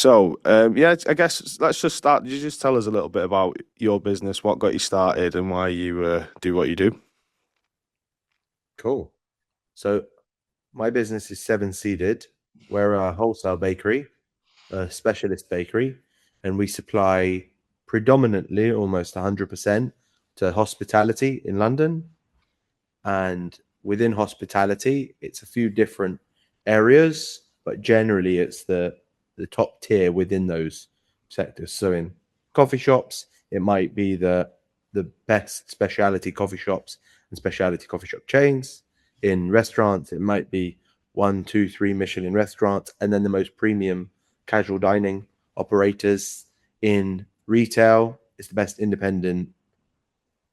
So, yeah, I guess let's just start. Did you just tell us a little bit about your business, what got you started, and why you do what you do? Cool. So my business is Seven Seeded. We're a wholesale bakery, a specialist bakery, and we supply predominantly almost 100% to hospitality in London. And within hospitality, it's a few different areas, but generally it's the top tier within those sectors. So in coffee shops, it might be the best specialty coffee shops and specialty coffee shop chains. In restaurants, it might be one, two, three Michelin restaurants, and then the most premium casual dining operators. In retail, it's the best independent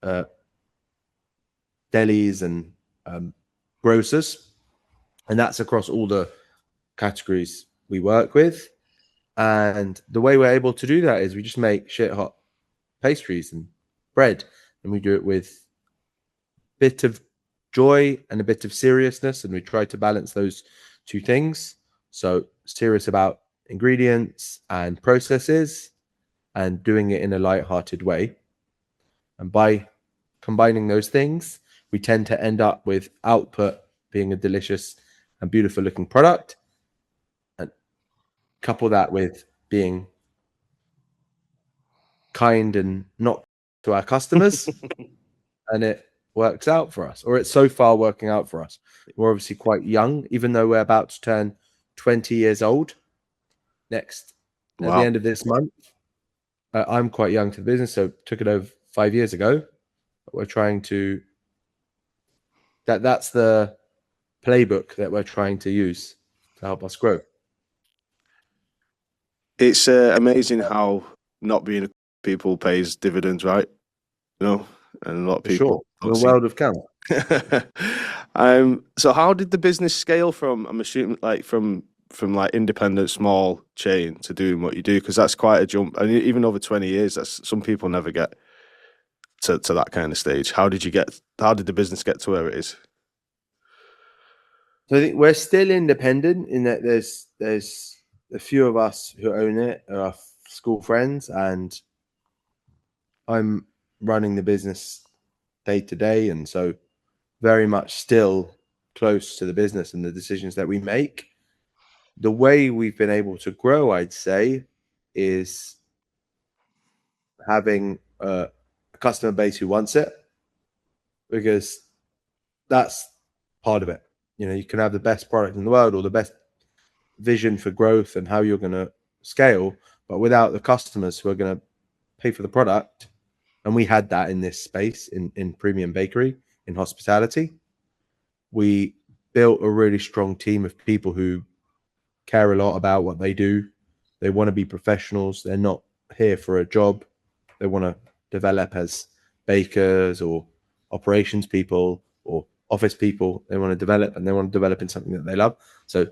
uh, delis and grocers, and that's across all the categories we work with. And the way we're able to do that is we just make shit hot pastries and bread, and we do it with a bit of joy and a bit of seriousness, and we try to balance those two things. So serious about ingredients and processes, and doing it in a light-hearted way. And by combining those things, we tend to end up with output being a delicious and beautiful looking product, and couple that with being kind and not to our customers, and it works out for us, or it's so far working out for us. We're obviously quite young, even though we're about to turn 20 years old next at the Wow. end of this month. I'm quite young to the business, so took it over 5 years ago. But we're trying to that's the playbook that we're trying to use to help us grow. It's amazing how not being a people pays dividends, right? You know, and a lot of For sure. people In don't a see. world of count. So how did the business scale from, I'm assuming, like from like independent small chain to doing what you do? Because that's quite a jump. And even over 20 years, that's some people never get to that kind of stage. How did the business get to where it is? So I think we're still independent in that there's a few of us who own it, are our school friends, and I'm running the business day to day, and so very much still close to the business and the decisions that we make. The way we've been able to grow, I'd say, is having a customer base who wants it, because that's part of it. You know, you can have the best product in the world or the best vision for growth and how you're going to scale, but without the customers who are going to pay for the product, and we had that in this space in premium bakery, in hospitality, we built a really strong team of people who care a lot about what they do. They want to be professionals. They're not here for a job. They want to develop as bakers or operations people or office people. They want to develop, and they want to develop in something that they love. So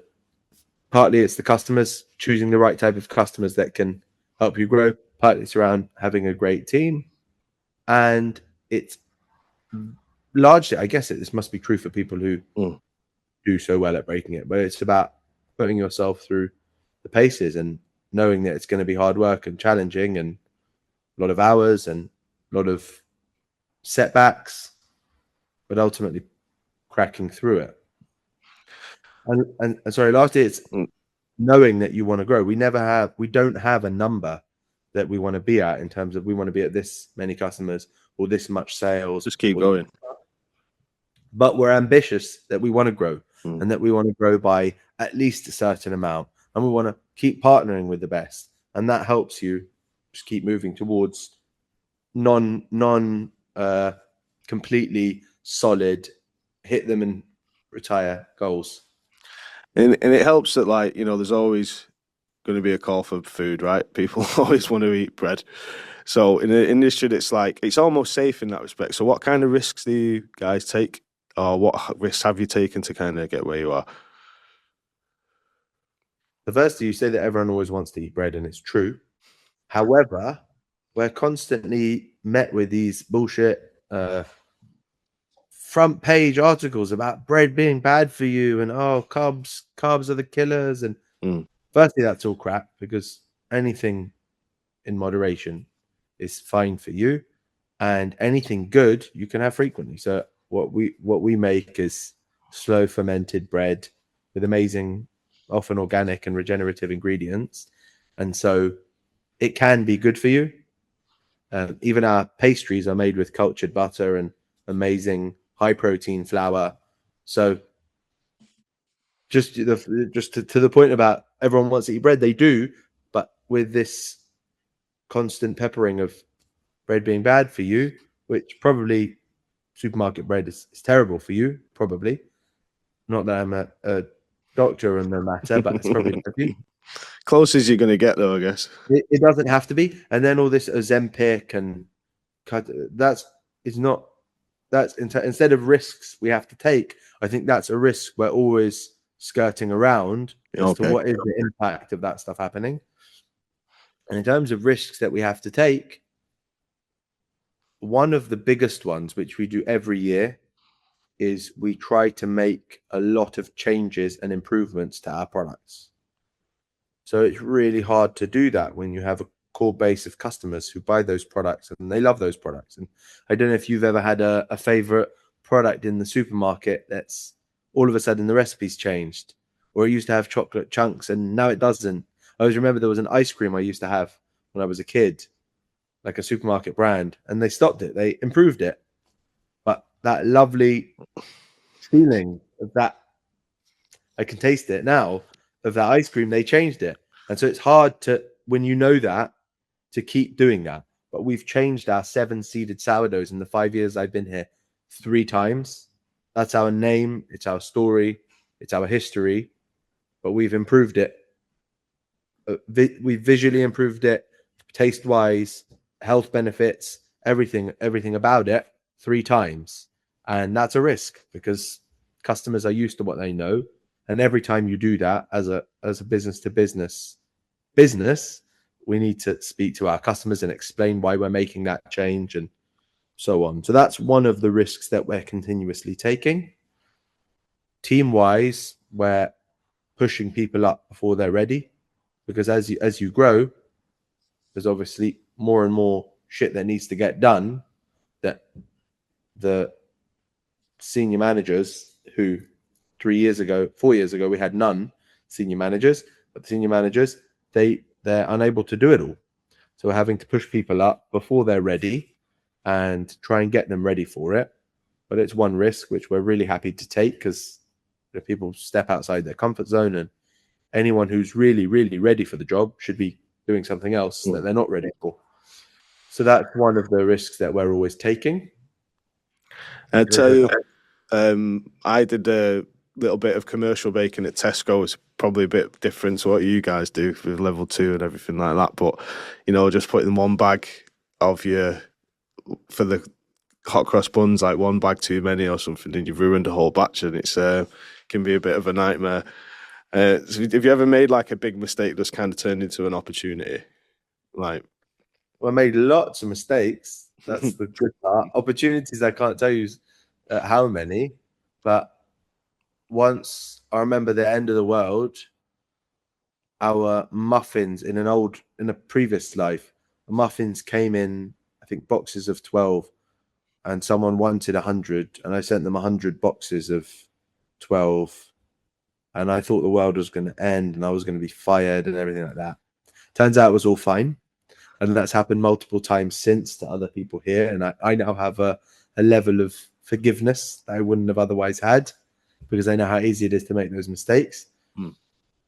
partly it's the customers, choosing the right type of customers that can help you grow. Partly it's around having a great team. And it's largely, I guess this must be true for people who Mm. do so well at breaking it, but it's about putting yourself through the paces and knowing that it's going to be hard work and challenging and a lot of hours and a lot of setbacks, but ultimately cracking through it. And sorry, lastly, it's Mm. knowing that you want to grow. We don't have a number that we want to be at in terms of we want to be at this many customers or this much sales, Just keep going. but we're ambitious that we want to grow, Mm. and that we want to grow by at least a certain amount, and we want to keep partnering with the best, and that helps you just keep moving towards non completely solid, hit them and retire goals. And it helps that, like, there's always going to be a call for food, right? People always want to eat bread. So in the industry, it's like it's almost safe in that respect. So what kind of risks do you guys take, or what risks have you taken to kind of get where you are? The first, you say that everyone always wants to eat bread, and it's true. However, we're constantly met with these bullshit front page articles about bread being bad for you, and carbs are the killers. And Mm. firstly, that's all crap, because anything in moderation is fine for you, and anything good you can have frequently. So what we make is slow fermented bread with amazing, often organic and regenerative ingredients, and so it can be good for you. Even our pastries are made with cultured butter and amazing high protein flour. So just to the point about everyone wants to eat bread, they do, but with this constant peppering of bread being bad for you, which probably supermarket bread is terrible for you, probably. Not that I'm a doctor on the matter, but it's probably not for you. Close as you're going to get, though, I guess. It doesn't have to be. And then all this Ozempic and instead of risks we have to take, I think that's a risk we're always skirting around as to what is the impact of that stuff happening. And in terms of risks that we have to take, one of the biggest ones, which we do every year, is we try to make a lot of changes and improvements to our products. So it's really hard to do that when you have a core base of customers who buy those products and they love those products. And I don't know if you've ever had a favorite product in the supermarket that's all of a sudden the recipe's changed, or it used to have chocolate chunks and now it doesn't. I always remember there was an ice cream I used to have when I was a kid, like a supermarket brand, and they stopped it. They improved it. But that lovely feeling of that, I can taste it now, of that ice cream, they changed it. And so it's hard to, when you know that, to keep doing that. But we've changed our 7-seeded sourdoughs in the 5 years I've been here 3 times. That's our name, it's our story, it's our history, but we've improved it. We've visually improved it, taste-wise, health benefits, everything about it 3 times. And that's a risk because customers are used to what they know. And every time you do that as a business to business, we need to speak to our customers and explain why we're making that change and so on. So that's one of the risks that we're continuously taking. Team-wise, we're pushing people up before they're ready, because as you grow, there's obviously more and more shit that needs to get done that the senior managers who 4 years ago, we had none senior managers, but the senior managers, they're unable to do it all. So we're having to push people up before they're ready and try and get them ready for it. But it's one risk which we're really happy to take, because if people step outside their comfort zone, and anyone who's really, really ready for the job should be doing something else that they're not ready for. So that's one of the risks that we're always taking. I tell you, I did a little bit of commercial baking at Tesco. It's probably a bit different to what you guys do with level 2 and everything like that. But, just putting one bag of for the hot cross buns, like one bag too many or something, and you've ruined a whole batch, and it's can be a bit of a nightmare. So have you ever made like a big mistake that's kind of turned into an opportunity? Well, I made lots of mistakes. That's the good part. Opportunities, I can't tell you how many, but once, I remember the end of the world, our muffins in a previous life, muffins came in, I think, boxes of 12, and someone wanted 100, and I sent them 100 boxes of 12, and I thought the world was going to end and I was going to be fired and everything like that. Turns out it was all fine. And that's happened multiple times since to other people here. And I now have a level of forgiveness that I wouldn't have otherwise had, because I know how easy it is to make those mistakes.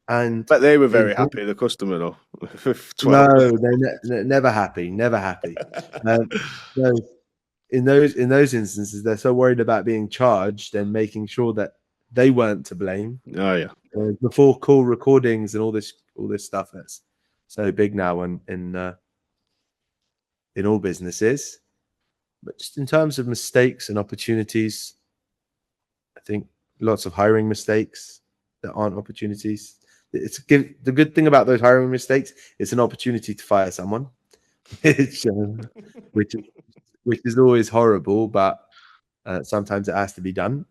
But they were very happy, the customer, though. No, they're never happy. So in those instances, they're so worried about being charged and making sure that they weren't to blame. Oh yeah. Before call recordings and all this stuff that's so big now in all businesses. But just in terms of mistakes and opportunities, I think lots of hiring mistakes that aren't opportunities. The good thing about those hiring mistakes, it's an opportunity to fire someone, which is always horrible, but sometimes it has to be done.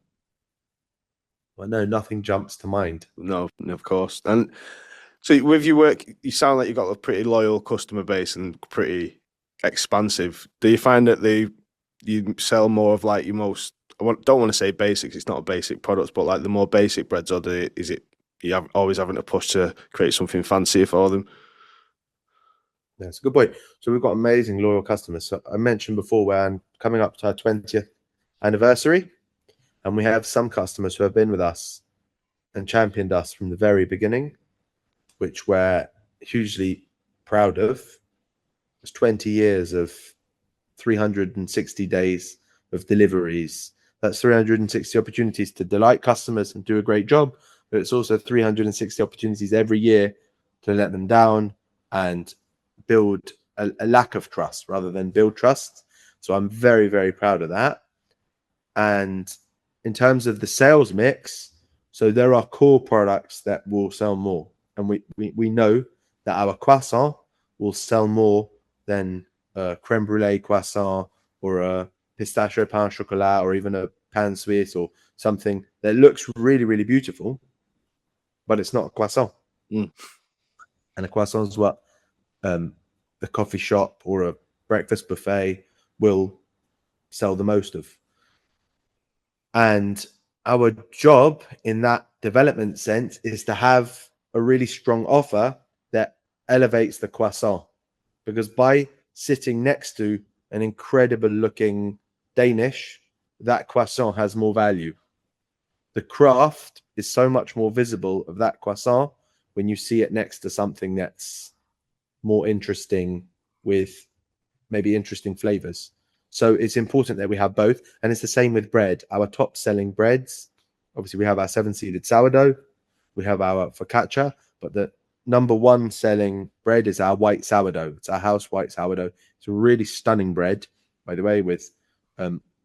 Well, no, nothing jumps to mind. No, of course. And So with your work, you sound like you've got a pretty loyal customer base and pretty expansive. Do you find that you sell more of like your most, don't want to say basics, it's not a basic product, but like the more basic breads, or is it always having to push to create something fancier for them? That's a good point. So we've got amazing loyal customers. So I mentioned before we're coming up to our 20th anniversary, and we have some customers who have been with us and championed us from the very beginning, which we're hugely proud of. It's 20 years of 360 days of deliveries. That's 360 opportunities to delight customers and do a great job, but it's also 360 opportunities every year to let them down and build a lack of trust rather than build trust. So I'm very, very proud of that. And in terms of the sales mix, so there are core products that will sell more. And we know that our croissant will sell more than a creme brulee croissant or a pistachio pain au chocolat or even a pain suisse or something that looks really, really beautiful, but it's not a croissant. Mm. And a croissant is what a coffee shop or a breakfast buffet will sell the most of. And our job in that development sense is to have a really strong offer that elevates the croissant. Because by sitting next to an incredible looking Danish, that croissant has more value. The craft is so much more visible of that croissant when you see it next to something that's more interesting with maybe interesting flavors. So it's important that we have both. And it's the same with bread. Our top selling breads, obviously we have our 7-seeded sourdough, we have our focaccia, but the number one selling bread is our white sourdough. It's our house white sourdough. It's a really stunning bread, by the way, with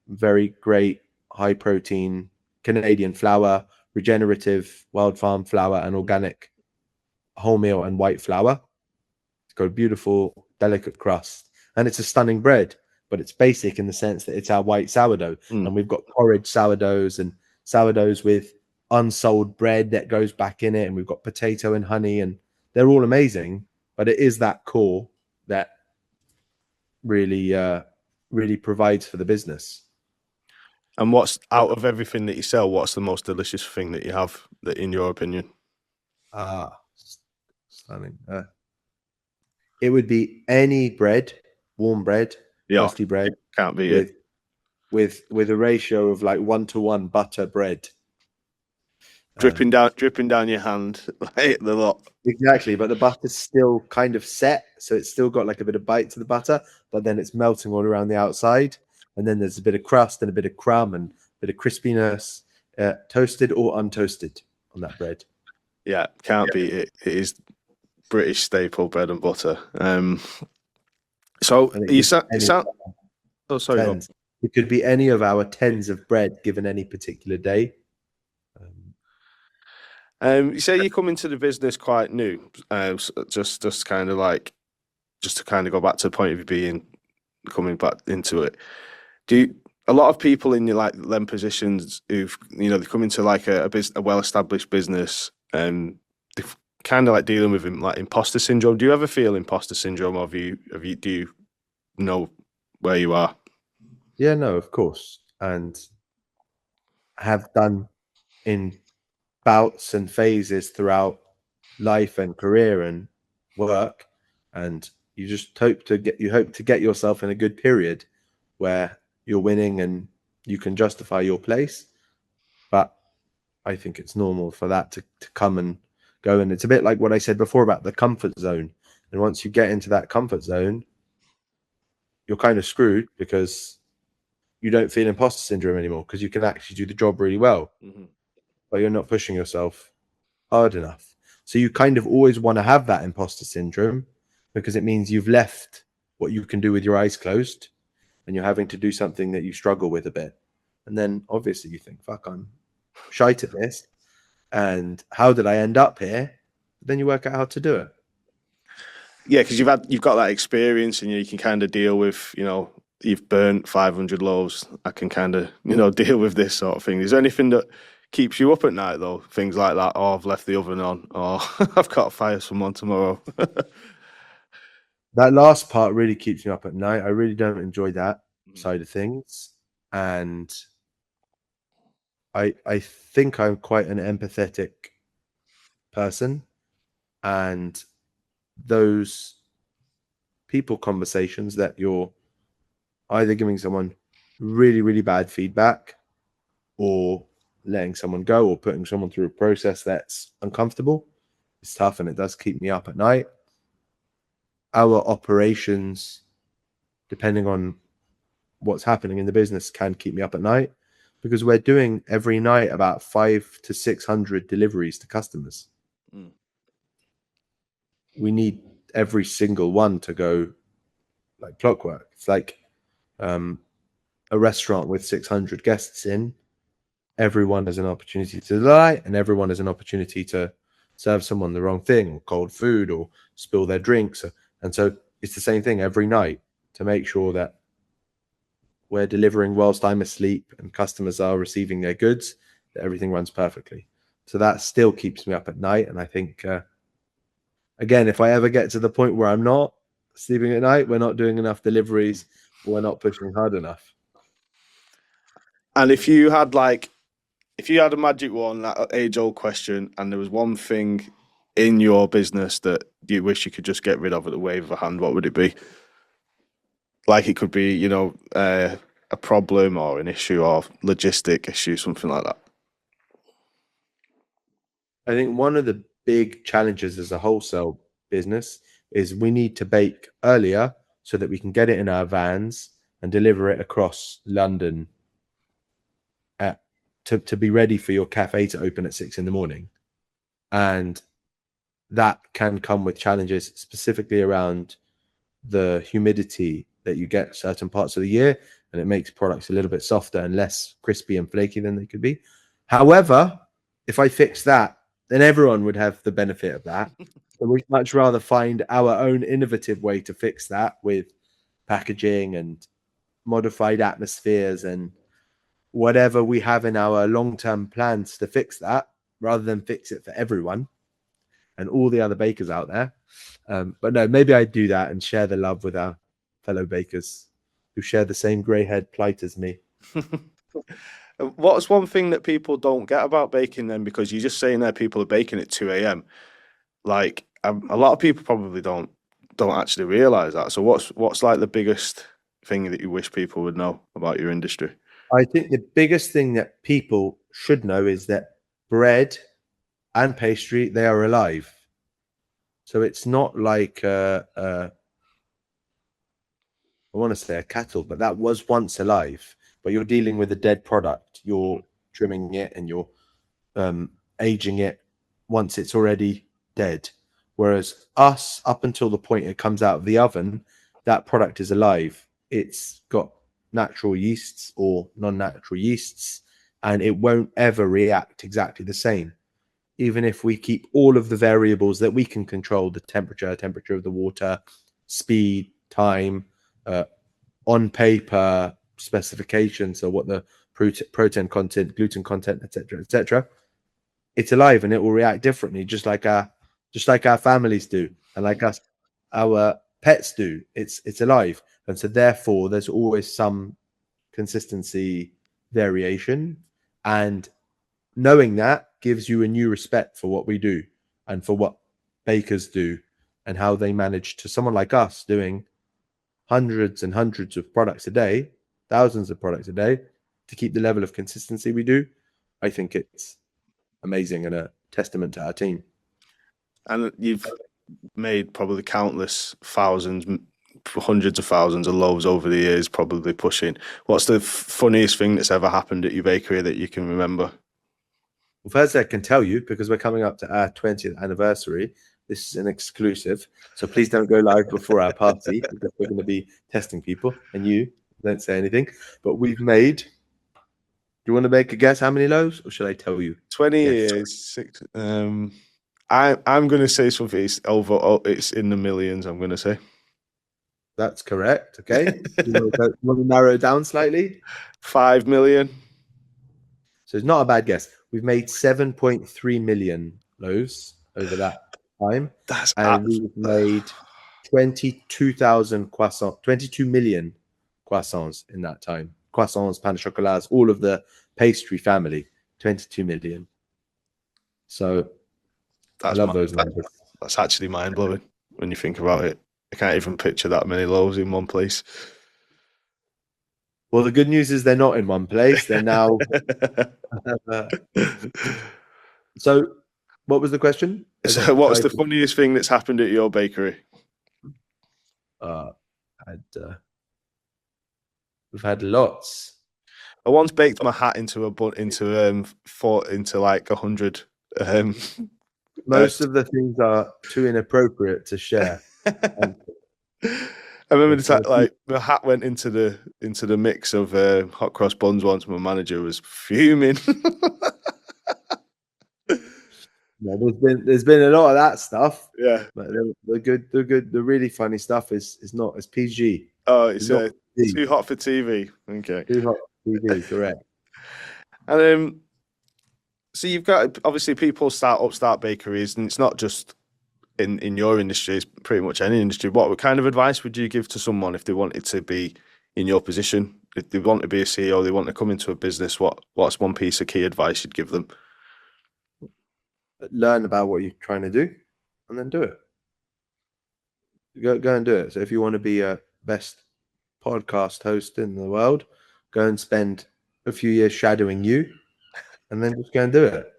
very great high protein Canadian flour, regenerative wild farm flour, and organic wholemeal and white flour. It's got a beautiful, delicate crust, and it's a stunning bread, but it's basic in the sense that it's our white sourdough. And we've got porridge sourdoughs and sourdoughs with unsold bread that goes back in it, and we've got potato and honey, and they're all amazing, but it is that core that really really provides for the business. And what's out of everything that you sell, what's the most delicious thing that you have, that in your opinion? Stunning. It would be any bread, warm bread, crusty bread, can't beat it. With a ratio of like 1-to-1 butter bread. Dripping down your hand, like the lot. Exactly, but the butter's still kind of set, so it's still got like a bit of bite to the butter, but then it's melting all around the outside, and then there's a bit of crust and a bit of crumb and a bit of crispiness, toasted or untoasted on that bread. Yeah, can't beat it. It is British staple bread and butter. So you sound. Oh, sorry. Go. It could be any of our tens of bread given any particular day. You say you come into the business quite new. Just kind of like, just to kind of go back to the point of you being coming back into it. A lot of people in your like them positions who've they come into like a well-established business, they're kind of like dealing with like imposter syndrome. Do you ever feel imposter syndrome, or do you know where you are? Yeah, no, of course, and have done in bouts and phases throughout life and career and work, and you just hope to get yourself in a good period where you're winning and you can justify your place. But I think it's normal for that to come and go, and it's a bit like what I said before about the comfort zone. And once you get into that comfort zone, you're kind of screwed because you don't feel imposter syndrome anymore, because you can actually do the job really well. But you're not pushing yourself hard enough. So you kind of always want to have that imposter syndrome, because it means you've left what you can do with your eyes closed and you're having to do something that you struggle with a bit. And then obviously you think, fuck, I'm shite at this. And how did I end up here? But then you work out how to do it. Yeah, because you've got that experience, and you can kind of deal with, you've burnt 500 loaves. I can kind of, deal with this sort of thing. Is there anything that keeps you up at night though? Things like that, or I've left the oven on, or I've got to fire someone tomorrow. That last part really keeps me up at night. I really don't enjoy that side of things. And I think I'm quite an empathetic person. And those people conversations that you're either giving someone really, really bad feedback or letting someone go or putting someone through a process that's uncomfortable, it's tough and it does keep me up at night. Our operations, depending on what's happening in the business, can keep me up at night because we're doing every night about 500 to 600 deliveries to customers. Mm. We need every single one to go like clockwork. It's like a restaurant with 600 guests in. Everyone has an opportunity to delight, and everyone has an opportunity to serve someone the wrong thing, or cold food, or spill their drinks. And so it's the same thing every night to make sure that we're delivering whilst I'm asleep and customers are receiving their goods, that everything runs perfectly. So that still keeps me up at night. And I think, again, if I ever get to the point where I'm not sleeping at night, we're not doing enough deliveries, we're not pushing hard enough. And if you had a magic wand, that age-old question, and there was one thing in your business that you wish you could just get rid of at the wave of a hand, what would it be? Like it could be, a problem or an issue or logistic issue, something like that. I think one of the big challenges as a wholesale business is we need to bake earlier so that we can get it in our vans and deliver it across London to be ready for your cafe to open at 6 a.m. And that can come with challenges specifically around the humidity that you get certain parts of the year, and it makes products a little bit softer and less crispy and flaky than they could be. However, if I fix that, then everyone would have the benefit of that. So we'd much rather find our own innovative way to fix that with packaging and modified atmospheres and whatever we have in our long-term plans to fix that, rather than fix it for everyone and all the other bakers out there. But no, maybe I'd do that and share the love with our fellow bakers who share the same grey head plight as me. What's one thing that people don't get about baking then? Because you're just saying there people are baking at 2 a.m. Like a lot of people probably don't actually realize that. So what's like the biggest thing that you wish people would know about your industry? I think the biggest thing that people should know is that bread and pastry, they are alive. So it's not like I want to say a cattle, but that was once alive. But you're dealing with a dead product. You're trimming it and you're aging it once it's already dead. Whereas us, up until the point it comes out of the oven, that product is alive. It's got natural yeasts or non-natural yeasts, and it won't ever react exactly the same. Even if we keep all of the variables that we can control, the temperature of the water, speed, time, on paper specifications, so what the protein content, gluten content, etc., it's alive and it will react differently, just like our families do, and like our pets do. It's alive, and so therefore there's always some consistency variation, and knowing that gives you a new respect for what we do and for what bakers do and how they manage to someone like us doing hundreds and hundreds of products a day, thousands of products a day, to keep the level of consistency we do. I think it's amazing and a testament to our team. And you've made probably countless thousands, hundreds of thousands of loaves over the years, probably pushing. What's the funniest thing that's ever happened at your bakery that you can remember? Well, first, I can tell you, because we're coming up to our 20th anniversary, this is an exclusive. So please don't go live before our party, because we're going to be testing people. And you don't say anything. But we've made, do you want to make a guess how many loaves, or should I tell you? 20 Yes. years, six. I'm going to say something. It's over. Oh, it's in the millions. I'm going to say. That's correct. Okay. You want to narrow it down slightly? 5 million. So it's not a bad guess. We've made 7.3 million loaves over that time, That's and we've made 22,000 croissants, 22 million croissants in that time. Croissants, pain au chocolat, all of the pastry family, 22 million. So I love those numbers. That's actually mind blowing when you think about it. I can't even picture that many loaves in one place. Well, the good news is they're not in one place. They're now. So, what was the question? So, what's the funniest thing that's happened at your bakery? We've had lots. I once baked my hat into like 100. Most of the things are too inappropriate to share. I remember the time, like my hat went into the mix of hot cross buns once. My manager was fuming. Yeah, there's been a lot of that stuff. Yeah, but the really funny stuff is not as PG. Oh, it's too hot for TV. Okay, too hot for TV, correct. And so you've got obviously people start bakeries, and it's not just in your industry; it's pretty much any industry. What kind of advice would you give to someone if they wanted to be in your position? If they want to be a CEO, they want to come into a business. What's one piece of key advice you'd give them? Learn about what you're trying to do, and then do it. Go and do it. So if you want to be a best podcast host in the world, go and spend a few years shadowing you, and then just go and do it.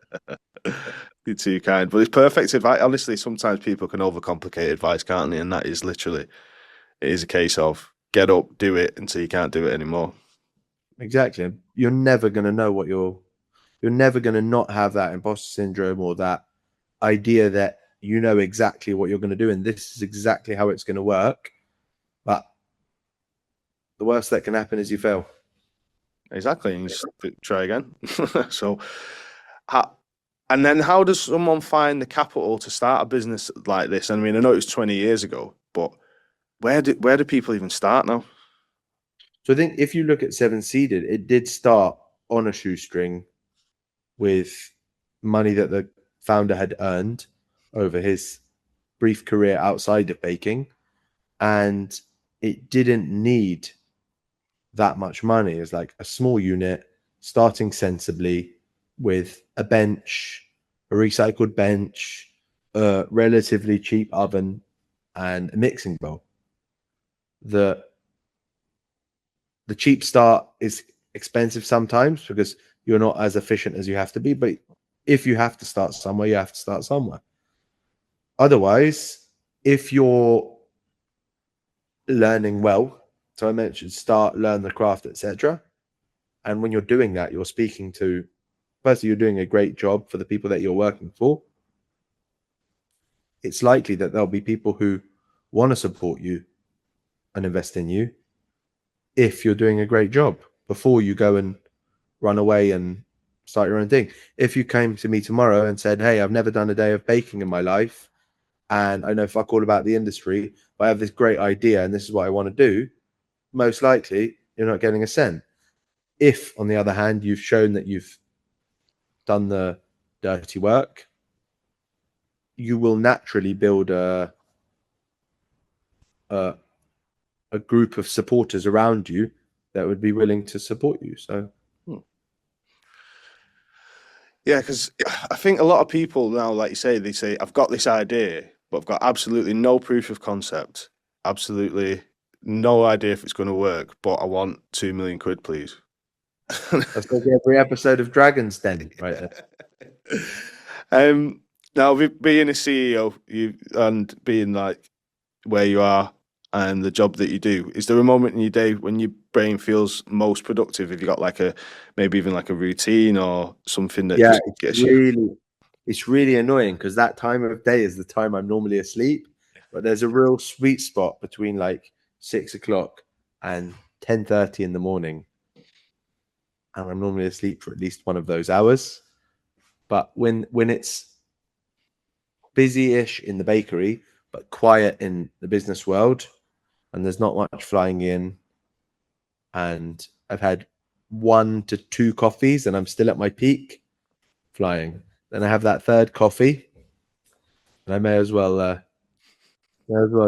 You're too kind, but it's perfect advice. Honestly, sometimes people can overcomplicate advice, can't they? And that is literally, it is a case of get up, do it until you can't do it anymore. Exactly. You're never going to know what you're never going to not have that imposter syndrome or that idea that you know exactly what you're going to do and this is exactly how it's going to work. But the worst that can happen is you fail. Exactly. And you just try again. So, and then how does someone find the capital to start a business like this? I mean, I know it was 20 years ago, but where do people even start now? So I think if you look at Seven Seeded, it did start on a shoestring with money that the founder had earned over his brief career outside of baking. And it didn't need that much money. It's like a small unit starting sensibly with a bench, a recycled bench, a relatively cheap oven, and a mixing bowl. The cheap start is expensive sometimes because you're not as efficient as you have to be. But if you have to start somewhere, you have to start somewhere. Otherwise, if you're learning well, so I mentioned start, learn the craft, etc. And when you're doing that, you're speaking to, firstly, you're doing a great job for the people that you're working for. It's likely that there'll be people who want to support you and invest in you if you're doing a great job before you go and run away and start your own thing. If you came to me tomorrow and said, hey, I've never done a day of baking in my life and I know fuck all about the industry, but I have this great idea and this is what I want to do, most likely you're not getting a cent. If, on the other hand, you've shown that you've done the dirty work, you will naturally build a group of supporters around you that would be willing to support you. So, yeah, because I think a lot of people now, like you say, they say, I've got this idea, but I've got absolutely no proof of concept, absolutely no idea if it's going to work, but I want 2 million quid, please. That's like every episode of Dragon's Den, right there. Now, being a CEO and being like where you are and the job that you do, is there a moment in your day when your brain feels most productive? Have you got maybe even like a routine or something that just gets you? It's really annoying because that time of day is the time I'm normally asleep, but there's a real sweet spot between like 6 o'clock and 10:30 in the morning. And I'm normally asleep for at least one of those hours. But when it's busy-ish in the bakery, but quiet in the business world, and there's not much flying in, and I've had 1 to 2 coffees and I'm still at my peak, flying. Then I have that third coffee, and I may as well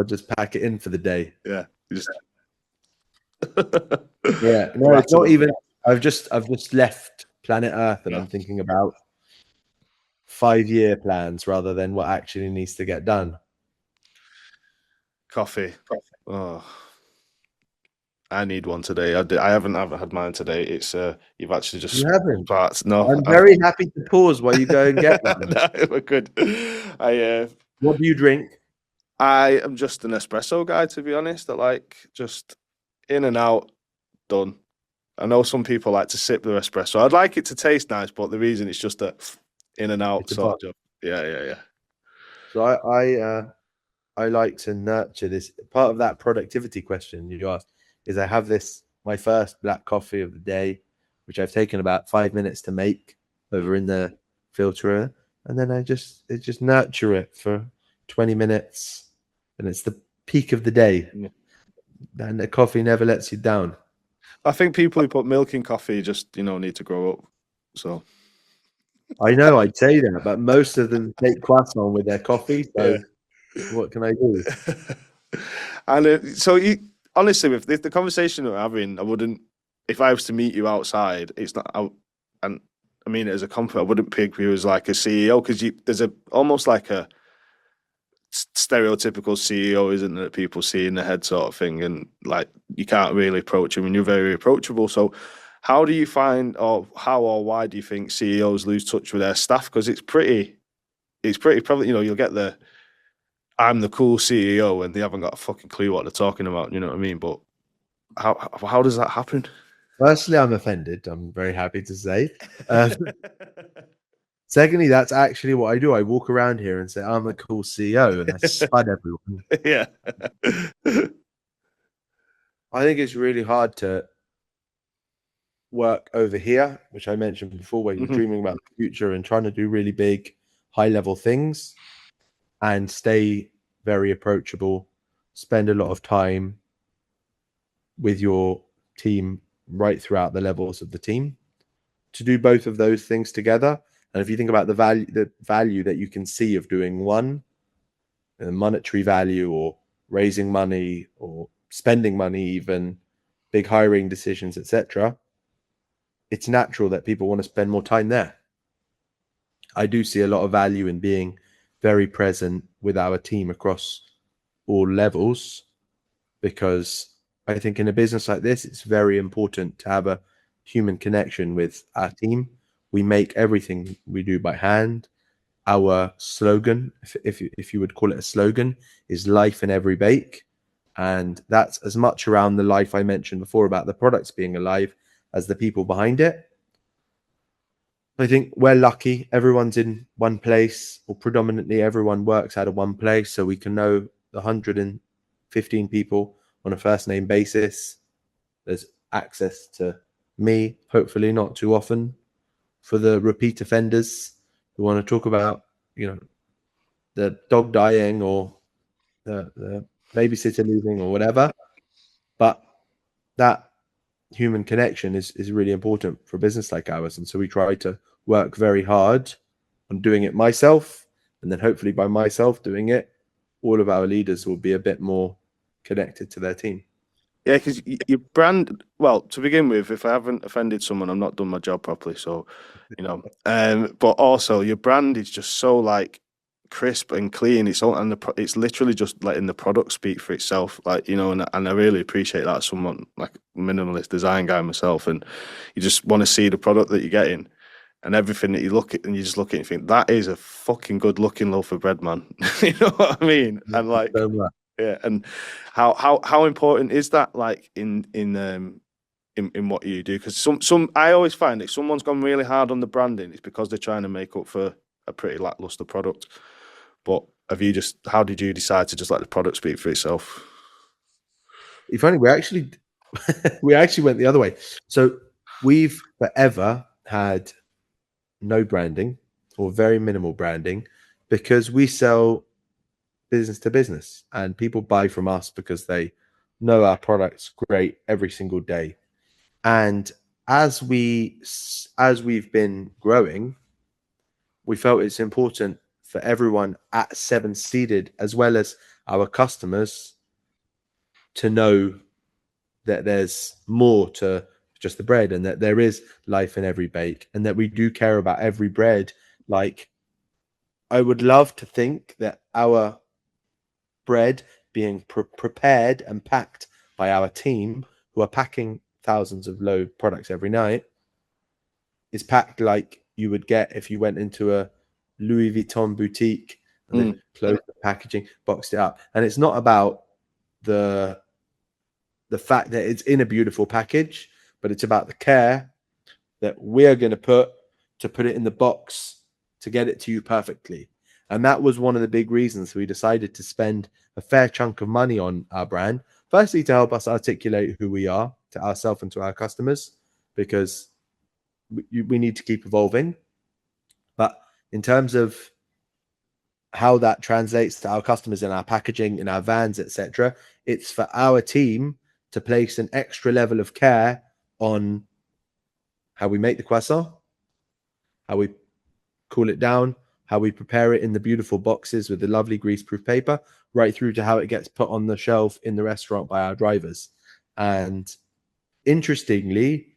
just pack it in for the day. Yeah, you just Yeah, no, it's rattle not them. even. I've just left planet Earth, and Yeah. I'm thinking about 5-year plans rather than what actually needs to get done. Coffee. Oh, I need one today. I haven't had mine today. It's you've actually just You haven't. parts. No, I'm very happy to pause while you go and get one. no, we're good. I What do you drink? I am just an espresso guy, to be honest. I like just in and out, done. I know some people like to sip their espresso. I'd like it to taste nice, but the reason it's just a in and out It's a sort bar. of job. Yeah, yeah, yeah. So I like to nurture this. Part of that productivity question you asked is I have this my first black coffee of the day, which I've taken about 5 minutes to make over in the filterer, and then I just nurture it for 20 minutes, and it's the peak of the day. Yeah. And the coffee never lets you down. I think people who put milk in coffee just, need to grow up. So I know I'd say that, but most of them take croissant with their coffee. yeah. So what can I do? And so you honestly, with the conversation we're having, I wouldn't if I was to meet you outside. It's not, and I mean it as a compliment. I wouldn't pick you as like a CEO because there's a almost like a stereotypical CEO, isn't it? That people see in the head sort of thing, and like you can't really approach him, and you're very approachable. So, how do you find, or how or why do you think CEOs lose touch with their staff? Because it's pretty probably you'll get the I'm the cool CEO, and they haven't got a fucking clue what they're talking about. You know what I mean? But how does that happen? Firstly, I'm offended. I'm very happy to say. Secondly, that's actually what I do. I walk around here and say, I'm a cool CEO, and I spud everyone. Yeah. I think it's really hard to work over here, which I mentioned before, where you're Mhm. dreaming about the future and trying to do really big, high level things and stay very approachable, spend a lot of time with your team right throughout the levels of the team to do both of those things together. And if you think about the value that you can see of doing one, the monetary value or raising money or spending money, even big hiring decisions, etc., it's natural that people want to spend more time there. I do see a lot of value in being very present with our team across all levels because I think in a business like this, it's very important to have a human connection with our team. We make everything we do by hand. Our slogan, if you would call it a slogan, is life in every bake. And that's as much around the life I mentioned before about the products being alive as the people behind it. I think we're lucky. Everyone's in one place, or predominantly everyone works out of one place. So we can know the 115 people on a first name basis. There's access to me, hopefully not too often, for the repeat offenders who want to talk about, the dog dying or the babysitter leaving or whatever. But that human connection is really important for a business like ours. And so we try to work very hard on doing it myself. And then hopefully by myself doing it, all of our leaders will be a bit more connected to their team. Yeah, because your brand, well, to begin with, if I haven't offended someone, I'm not done my job properly. So, but also your brand is just so like crisp and clean. It's all, and it's literally just letting the product speak for itself. Like, and I really appreciate that as someone like minimalist design guy myself. And you just want to see the product that you're getting and everything that you look at, and you just look at it and think, that is a fucking good looking loaf of bread, man. You know what I mean? And like, So much. yeah, and how important is that, like in what you do? Because some I always find if someone's gone really hard on the branding, it's because they're trying to make up for a pretty lackluster product. But how did you decide to just let the product speak for itself? It's funny, we actually we actually went the other way. So we've forever had no branding or very minimal branding because we sell business to business and people buy from us because they know our products great every single day. And as we've been growing, we felt it's important for everyone at 7 Seeded, as well as our customers, to know that there's more to just the bread, and that there is life in every bake, and that we do care about every bread. Like, I would love to think that our bread being prepared and packed by our team, who are packing thousands of low products every night, is packed like you would get if you went into a Louis Vuitton boutique and they've closed the packaging, boxed it up. And it's not about the fact that it's in a beautiful package, but it's about the care that we're going to put it in the box to get it to you perfectly. And that was one of the big reasons we decided to spend a fair chunk of money on our brand. Firstly, to help us articulate who we are to ourselves and to our customers, because we need to keep evolving. But in terms of how that translates to our customers in our packaging, in our vans, etc., it's for our team to place an extra level of care on how we make the croissant, how we cool it down, how we prepare it in the beautiful boxes with the lovely greaseproof paper, right through to how it gets put on the shelf in the restaurant by our drivers. And interestingly,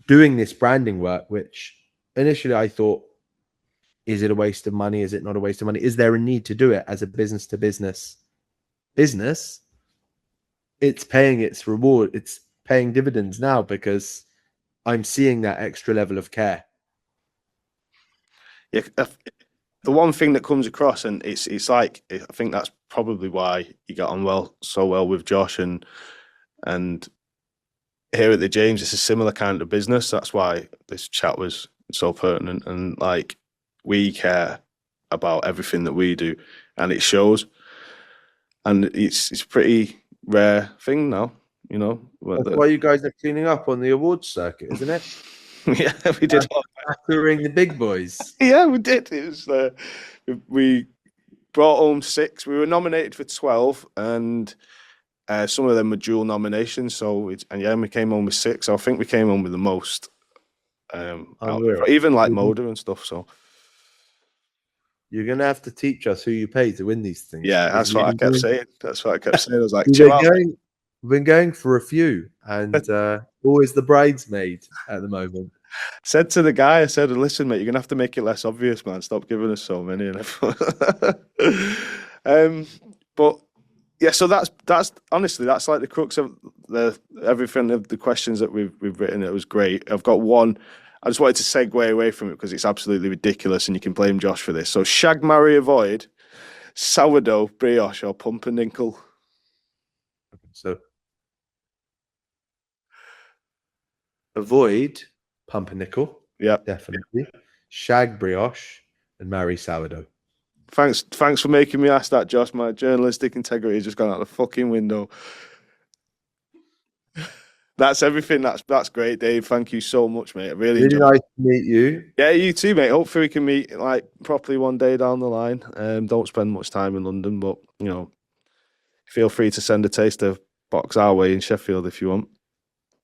doing this branding work, which initially I thought, is it a waste of money? Is it not a waste of money? Is there a need to do it as a business to business? It's paying its reward. It's paying dividends now, because I'm seeing that extra level of care. Yeah, the one thing that comes across, and it's like, I think that's probably why you got on so well with Josh, and here at the James, it's a similar kind of business. That's why this chat was so pertinent, and like, we care about everything that we do, and it shows. And it's a pretty rare thing now, you know. That's why you guys are cleaning up on the awards circuit, isn't it? Yeah, we did. Acquiring the big boys. Yeah, we did. It was we brought home 6. We were nominated for 12, and some of them were dual nominations. So we came home with 6. So I think we came home with the most. Even like Moda and stuff. So you're gonna have to teach us who you pay to win these things. Yeah, that's what I kept saying. I was like, we've been going for a few, and always the bridesmaid at the moment. Said to the guy, I said, "Listen, mate, you're gonna have to make it less obvious, man. Stop giving us so many." But yeah, so that's honestly, that's like the crux of everything of the questions that we've written. It was great. I've got one. I just wanted to segue away from it because it's absolutely ridiculous, and you can blame Josh for this. So, shag, marry, avoid sourdough, brioche, or pumpernickel. So, avoid pumpernickel. Yeah, definitely. Shag, brioche, and marry sourdough. Thanks for making me ask that, Josh. My journalistic integrity has just gone out the fucking window. That's everything. That's great, Dave. Thank you so much, mate. Really nice to meet you. Yeah, you too, mate. Hopefully we can meet like properly one day down the line. Don't spend much time in London, but you know, feel free to send a taster box our way in Sheffield if you want.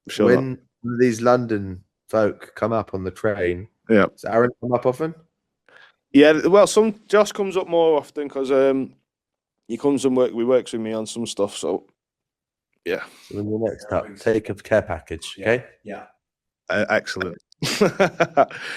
I'm sure when these London folk come up on the train, does Aaron come up often? Yeah, well, Josh comes up more often because he comes and works with me on some stuff. So yeah. So when you're next up, take a care package, okay? Yeah. Excellent.